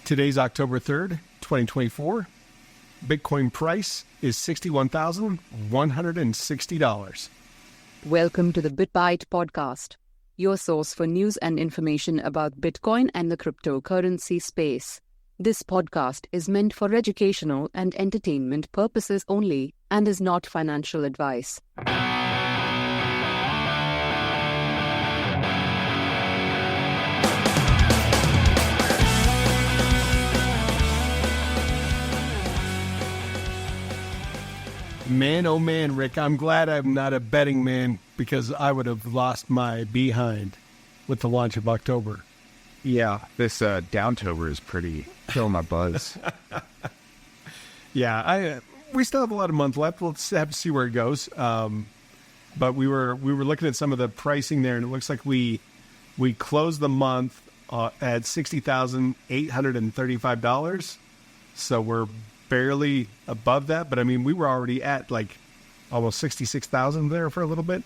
Today's October 3rd, 2024. Bitcoin price is $61,160. Welcome to the BitBite podcast, your source for news and information about Bitcoin and the cryptocurrency space. This podcast is meant for educational and entertainment purposes only and is not financial advice. Man, oh man, Rick, I'm glad I'm not a betting man because I would have lost my behind with the launch of October. Yeah, this Downtober is pretty killing my buzz. Yeah, we still have a lot of month left. Let's have to see where it goes. But we were looking at some of the pricing there, and it looks like we closed the month at $60,835. So we're barely above that, but I mean, we were already at like almost 66,000 there for a little bit.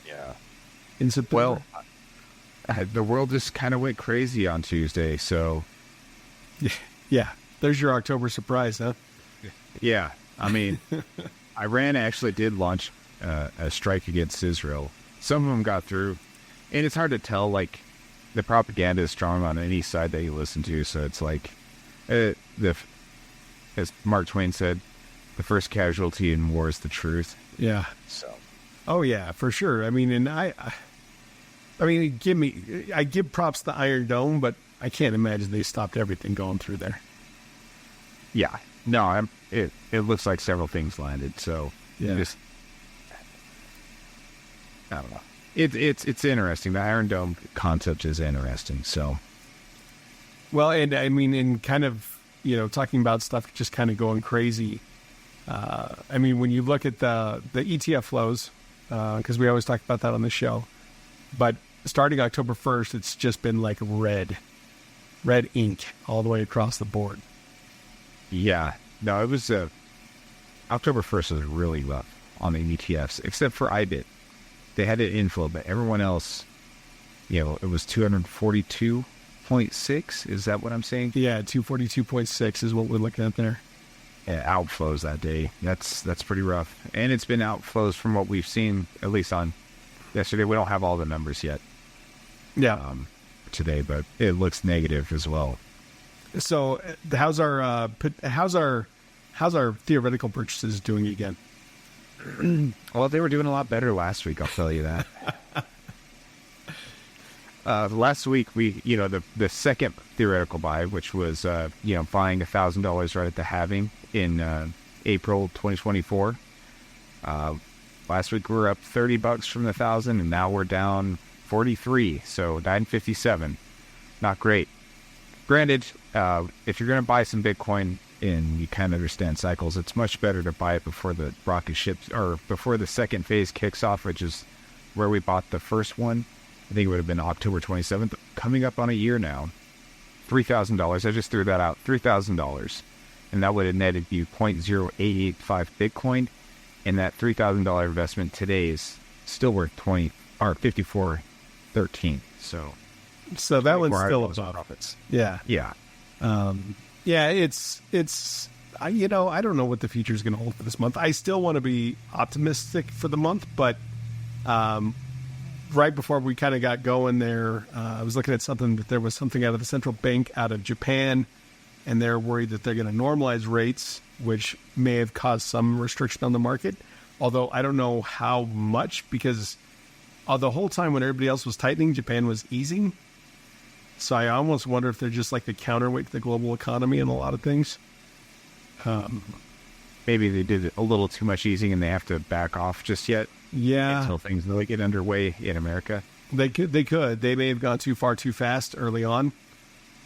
Yeah. In September. Well, the world just kind of went crazy on Tuesday, so. Yeah. There's your October surprise, huh? Yeah. I mean, Iran actually did launch a strike against Israel. Some of them got through, and it's hard to tell, like, the propaganda is strong on any side that you listen to, so it's like, as Mark Twain said, the first casualty in war is the truth. Yeah. So. Oh yeah, for sure. I mean, and I give props to Iron Dome, but I can't imagine they stopped everything going through there. Yeah. No, it looks like several things landed. So yeah. I don't know. It's interesting. The Iron Dome concept is interesting. So. Well, and I mean, in kind of, talking about stuff just kind of going crazy. I mean, when you look at the ETF flows, because we always talk about that on the show, but starting October 1st, it's just been like red ink all the way across the board. Yeah. No, it was October 1st was really rough on the ETFs, except for IBIT. They had an inflow, but everyone else, it was 242.6. Is that what I'm saying? Yeah, 242.6 is what we're looking at there. Yeah, outflows that day. That's pretty rough. And it's been outflows from what we've seen, at least on yesterday. We don't have all the numbers yet. Yeah. Today, but it looks negative as well. So how's our theoretical purchases doing again? Well, they were doing a lot better last week, I'll tell you that. Last week, we, the second theoretical buy, which was, buying $1,000 right at the halving in April 2024. Last week, we were up $30 from the 1,000, and now we're down 43, so 957. Not great. Granted, if you're going to buy some Bitcoin and you kind of understand cycles, it's much better to buy it before the rocket ships, or before the second phase kicks off, which is where we bought the first one. I think it would have been October 27th, coming up on a year now. $3,000. I just threw that out. $3,000. And that would have netted you 0.0885 Bitcoin. And that $3,000 investment today is still worth 54.13. So that one's still above profits. Yeah. Yeah. It's I don't know what the future is going to hold for this month. I still want to be optimistic for the month, but right before we kind of got going there, I was looking at something that there was something out of the central bank out of Japan, and they're worried that they're going to normalize rates, which may have caused some restriction on the market. Although I don't know how much, because the whole time when everybody else was tightening, Japan was easing. So I almost wonder if they're just like the counterweight to the global economy in a lot of things. Maybe they did a little too much easing and they have to back off just yet. Yeah. Until things really get underway in America. They could. They may have gone too far too fast early on.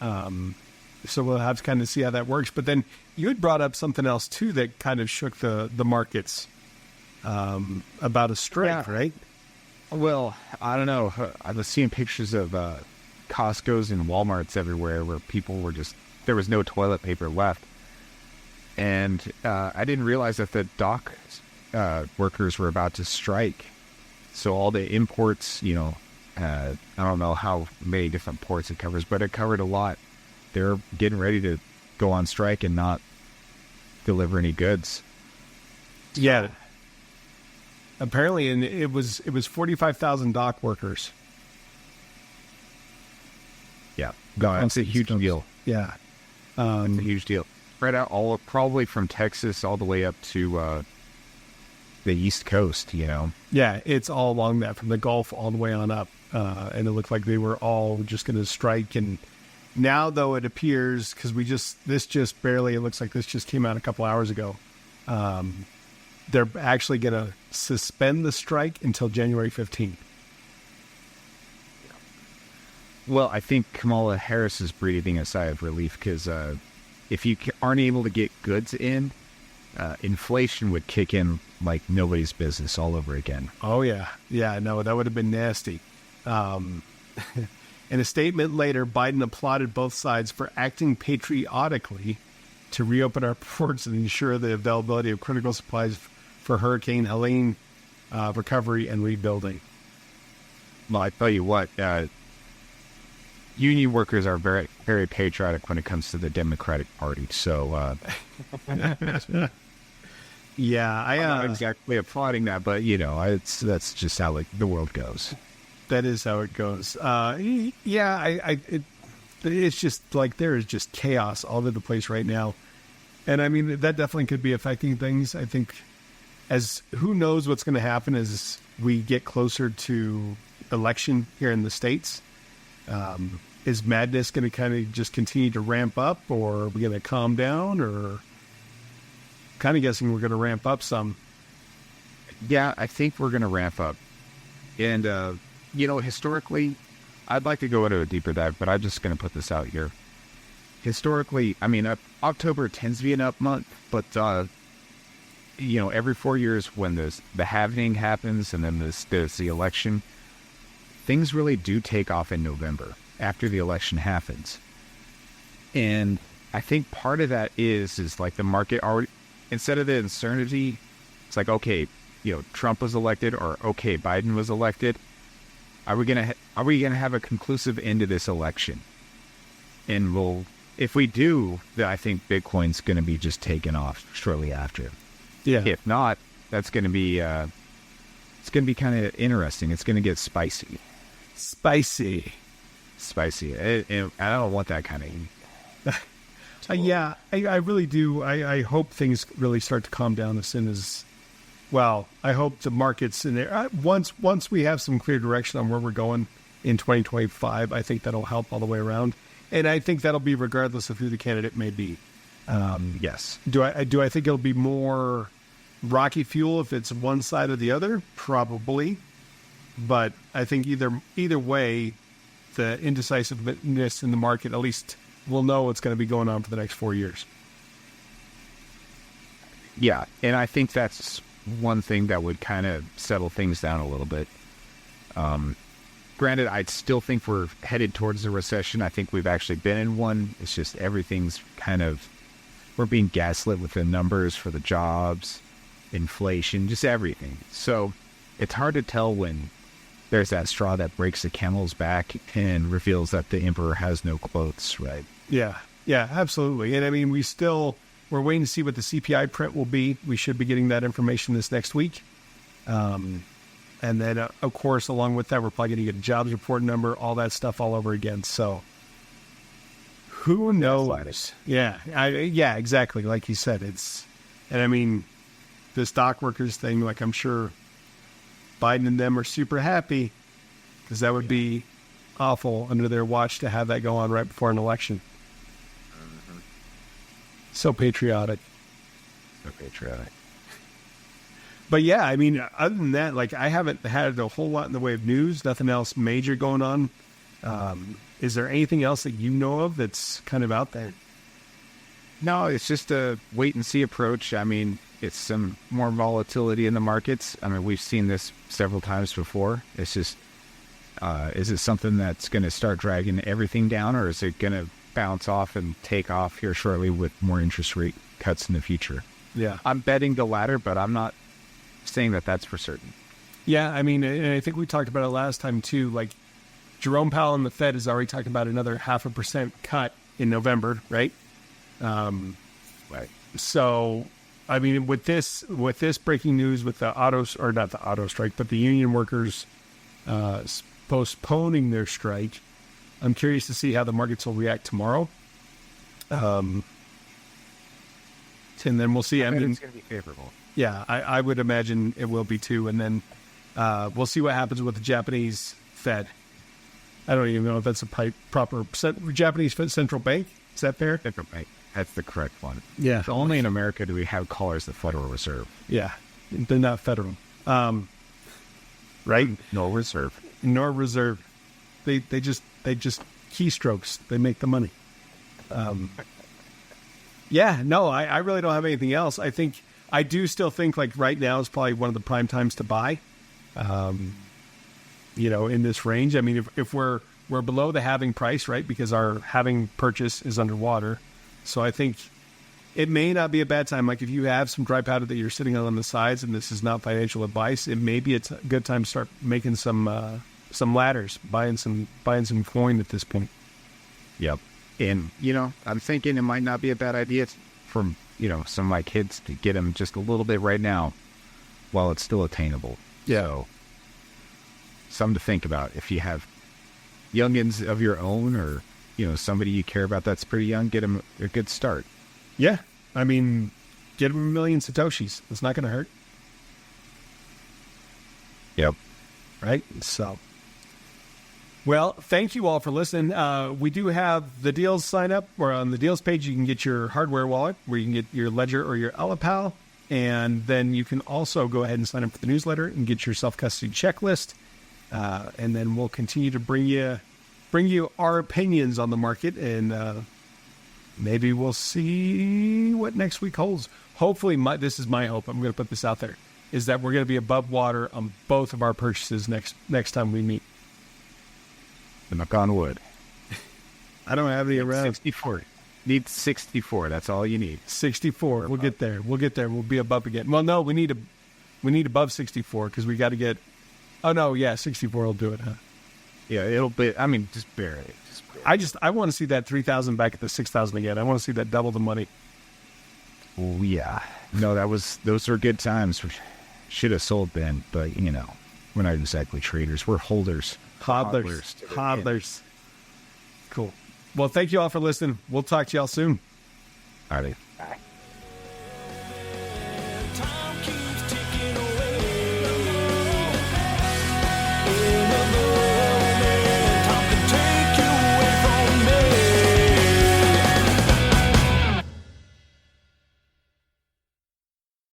So we'll have to kind of see how that works. But then you had brought up something else too that kind of shook the markets about a strike, Yeah. right? Well, I don't know. I was seeing pictures of Costco's and Walmart's everywhere where people there was no toilet paper left. And I didn't realize that the dock workers were about to strike. So all the imports, I don't know how many different ports it covers, but it covered a lot. They're getting ready to go on strike and not deliver any goods. Yeah. Apparently, and it was 45,000 dock workers. Yeah, no, that's a huge deal. Yeah, It's a huge deal. Spread out probably from Texas all the way up to the East Coast. Yeah, it's all along that from the Gulf all the way on up, and it looked like they were all just going to strike. And now, though, it appears because it looks like this just came out a couple hours ago. They're actually going to suspend the strike until January 15th. Well, I think Kamala Harris is breathing a sigh of relief because if you aren't able to get goods in, inflation would kick in like nobody's business all over again. Oh, yeah. Yeah, no, that would have been nasty. In a statement later, Biden applauded both sides for acting patriotically to reopen our ports and ensure the availability of critical supplies for Hurricane Helene recovery and rebuilding. Well, I tell you what, union workers are very, very patriotic when it comes to the Democratic Party. So, yeah, I'm not exactly applauding that, but that's just how the world goes. That is how it goes. It's just like there is just chaos all over the place right now, and I mean that definitely could be affecting things. I think who knows what's going to happen as we get closer to election here in the States. Is madness going to kind of just continue to ramp up, or are we going to calm down, or kind of guessing we're going to ramp up some? Yeah, I think we're going to ramp up. And, historically, I'd like to go into a deeper dive, but I'm just going to put this out here. Historically, I mean, October tends to be an up month, but, every 4 years when the halving happens and then there's the election, things really do take off in November after the election happens. And I think part of that is like the market already, instead of the uncertainty, it's like, okay, Trump was elected, or okay, Biden was elected. Are we gonna have a conclusive end to this election? And if we do, then I think Bitcoin's gonna be just taken off shortly after. Yeah. If not, that's gonna be it's gonna be kind of interesting. It's gonna get spicy. Spicy. And I don't want that kind of. Yeah, I really do. I hope things really start to calm down as soon as. Well, I hope the markets in there once we have some clear direction on where we're going in 2025. I think that'll help all the way around, and I think that'll be regardless of who the candidate may be. Yes. Do I think it'll be more rocky fuel if it's one side or the other? Probably, but I think either way, the indecisiveness in the market, at least we'll know what's going to be going on for the next 4 years. Yeah, and I think that's one thing that would kind of settle things down a little bit. Granted, I still think we're headed towards a recession. I think we've actually been in one. It's just everything's we're being gaslit with the numbers for the jobs, inflation, just everything. So it's hard to tell when there's that straw that breaks the camel's back and reveals that the emperor has no clothes, right? Yeah, absolutely. And I mean, we're waiting to see what the CPI print will be. We should be getting that information this next week. And then, of course, along with that, we're probably going to get a jobs report number, all that stuff all over again. So who knows? Yeah, exactly. Like you said, and I mean, this dock workers thing, like I'm sure Biden and them are super happy because that would be awful under their watch to have that go on right before an election. Mm-hmm. So patriotic. But yeah, I mean, other than that, like I haven't had a whole lot in the way of news, nothing else major going on. Is there anything else that you know of that's kind of out there? No, it's just a wait and see approach. I mean, it's some more volatility in the markets. I mean, we've seen this several times before. It's just, is it something that's going to start dragging everything down, or is it going to bounce off and take off here shortly with more interest rate cuts in the future? Yeah. I'm betting the latter, but I'm not saying that that's for certain. Yeah, I mean, and I think we talked about it last time too. Like, Jerome Powell and the Fed has already talked about another 0.5% cut in November, right? Right. So, I mean, with this breaking news with the not the auto strike, but the union workers postponing their strike, I'm curious to see how the markets will react tomorrow. And then we'll see. I mean, mean, it's going to be favorable. yeah, I would imagine it will be too. And then we'll see what happens with the Japanese Fed. I don't even know if that's a proper Japanese central bank. Is that fair? Central bank. That's the correct one. Yeah. So only in America do we have callers the Federal Reserve. Yeah. They're not federal. Right? No reserve. Nor reserve. They just keystrokes. They make the money. Yeah, no, I really don't have anything else. I do still think like right now is probably one of the prime times to buy. In this range. I mean, if we're below the halving price, right? Because our halving purchase is underwater. So I think it may not be a bad time. Like if you have some dry powder that you're sitting on the sides, and this is not financial advice, it may be a good time to start making some ladders, buying some coin at this point. Yep. And, I'm thinking it might not be a bad idea for, some of my kids to get them just a little bit right now while it's still attainable. Yeah. So, something to think about. If you have youngins of your own or, somebody you care about that's pretty young, get them a good start. Yeah. I mean, get them 1 million Satoshis. It's not going to hurt. Yep. Right? So, well, thank you all for listening. We do have the deals sign up. Or on the deals page, you can get your hardware wallet where you can get your Ledger or your Alipal. And then you can also go ahead and sign up for the newsletter and get your self-custody checklist. And then we'll continue to bring you our opinions on the market, and maybe we'll see what next week holds. Hopefully, this is my hope. I'm going to put this out there, is that we're going to be above water on both of our purchases next time we meet. Knock on wood. I don't have any around. 64. Need 64. That's all you need. 64. We'll get there. We'll be above again. Well, no, we need above 64 because we got to get. Oh no, yeah, 64 will do it, huh? Yeah, it'll be. I mean, just barely. I want to see that 3,000 back at the 6,000 again. I want to see that double the money. Oh yeah. No, those were good times. We should have sold then, but we're not exactly traders. We're holders. Hodlers. Cool. Well, thank you all for listening. We'll talk to y'all soon. All right.